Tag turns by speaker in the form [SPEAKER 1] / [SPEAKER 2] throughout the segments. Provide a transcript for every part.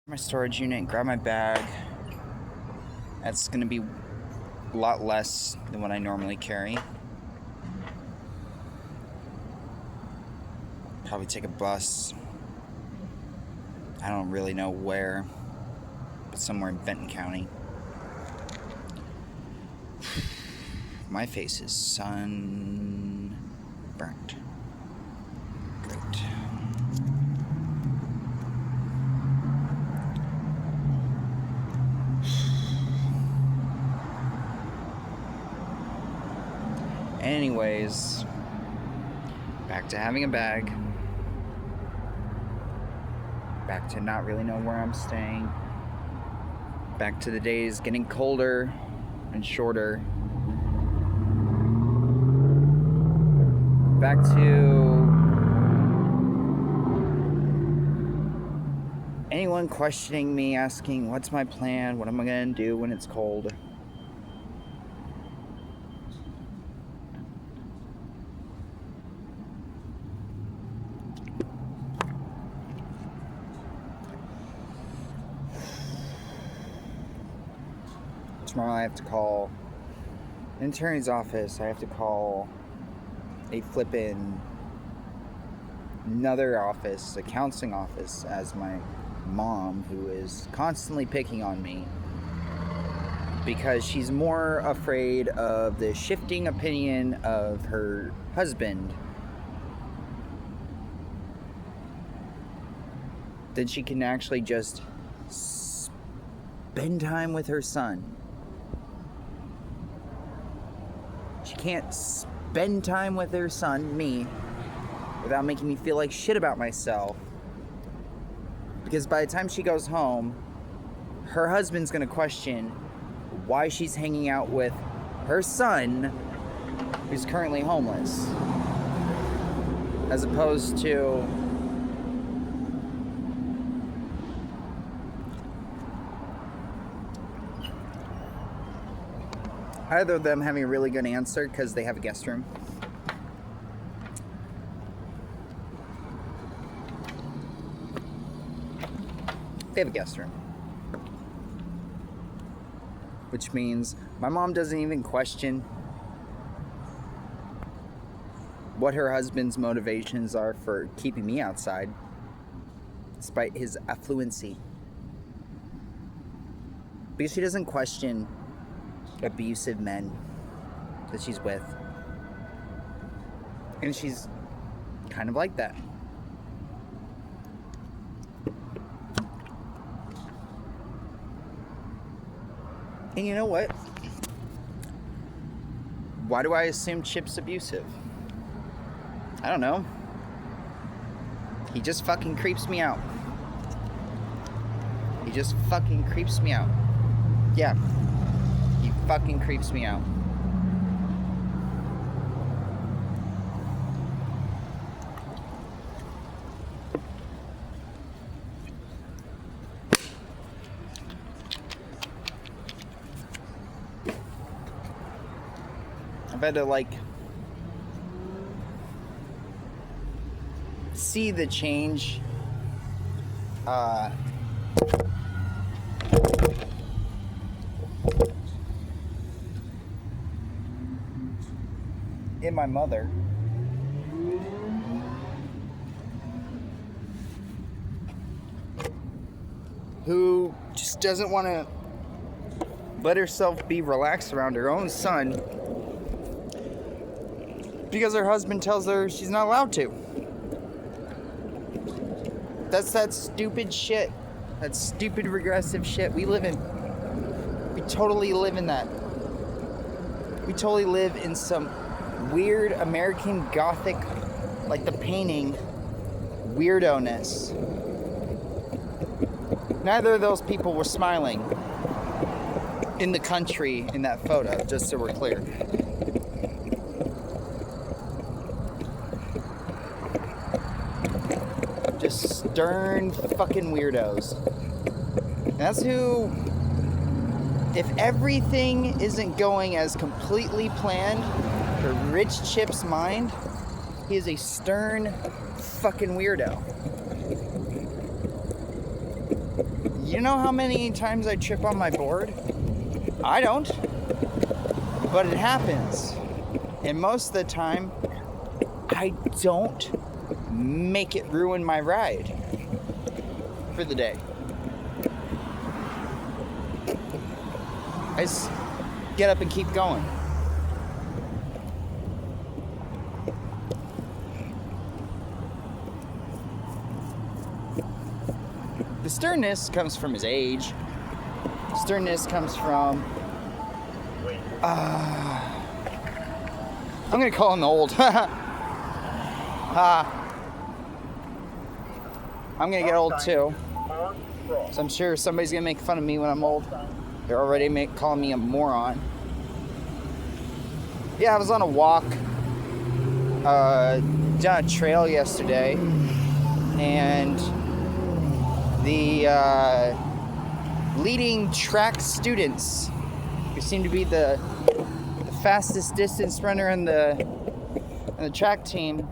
[SPEAKER 1] My storage unit, grab my bag. That's gonna be a lot less than what I normally carry. Probably take a bus. I don't really know where, but somewhere in Benton County. My face is sunburnt. Great. Anyways, back to having a bag. Back to not really know where I'm staying. Back to the days getting colder and shorter. Back to anyone questioning me, asking what's my plan, what am I gonna do when it's cold. Tomorrow I have to call an attorney's office. I have to call a flippin' another office, a counseling office, as my mom, who is constantly picking on me because she's more afraid of the shifting opinion of her husband than she can actually just spend time with her son. She can't spend time with her son, me, without making me feel like shit about myself. Because by the time she goes home, her husband's gonna question why she's hanging out with her son, who's currently homeless. As opposed to either of them having a really good answer because they have a guest room. They have a guest room. Which means my mom doesn't even question what her husband's motivations are for keeping me outside, despite his affluency. Because she doesn't question abusive men that she's with. And she's kind of like that. And you know what? Why do I assume Chip's abusive? I don't know. He just fucking creeps me out. He just fucking creeps me out. Yeah. He fucking creeps me out. I've had to see the change in my mother, who just doesn't want to let herself be relaxed around her own son because her husband tells her she's not allowed to. That's that stupid shit. That stupid regressive shit we totally live in that. We totally live in some weird American Gothic, like the painting, weirdo-ness. Neither of those people were smiling in the country in that photo, just so we're clear. Just stern fucking weirdos. And that's who, if everything isn't going as completely planned for Rich Chip's mind, he is a stern fucking weirdo. You know how many times I trip on my board? I don't. But it happens. And most of the time, I don't make it ruin my ride for the day. I just get up and keep going. The sternness comes from his age. Sternness comes from... I'm gonna call him old. I'm gonna get old too. So I'm sure somebody's gonna make fun of me when I'm old. They're already calling me a moron. Yeah, I was on a walk down a trail yesterday, and the leading track students, who seem to be the fastest distance runner in the track team,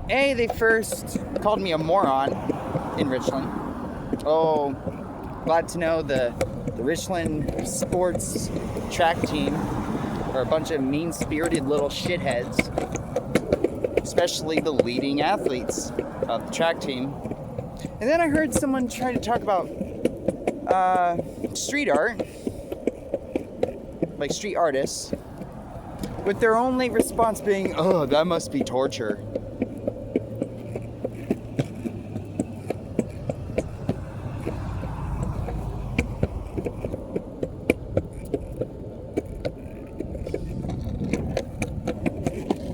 [SPEAKER 1] they first called me a moron in Richland. Oh, glad to know the Richland sports track team are a bunch of mean-spirited little shitheads, especially the leading athletes of the track team. And then I heard someone try to talk about street art, like street artists, with their only response being, "Oh, that must be torture."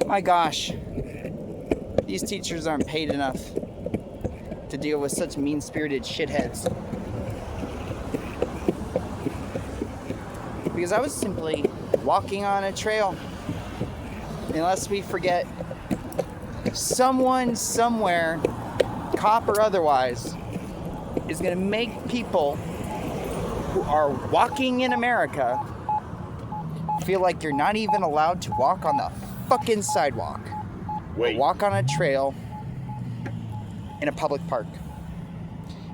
[SPEAKER 1] My gosh, these teachers aren't paid enough to deal with such mean-spirited shitheads. Because I was simply walking on a trail. Unless we forget, someone somewhere, cop or otherwise, is going to make people who are walking in America feel like you're not even allowed to walk on the fucking sidewalk. Or walk on a trail in a public park.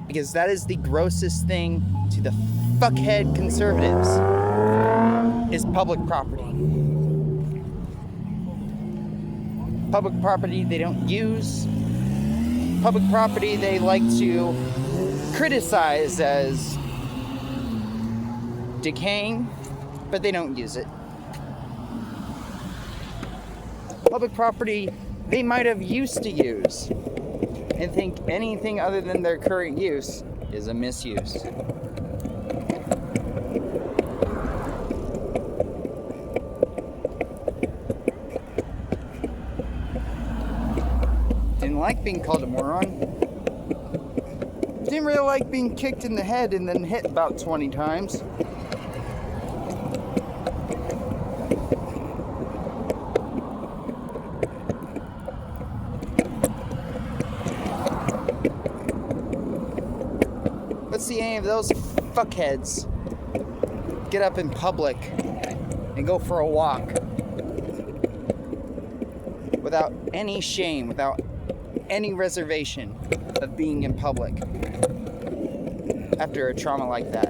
[SPEAKER 1] Because that is the grossest thing to the fuckhead conservatives, is public property. Public property they don't use. Public property they like to criticize as decaying, but they don't use it. Public property they might have used to use and think anything other than their current use is a misuse. Didn't like being called a moron. Didn't really like being kicked in the head and then hit about 20 times. Let's see any of those fuckheads get up in public and go for a walk without any shame, without any reservation of being in public after a trauma like that.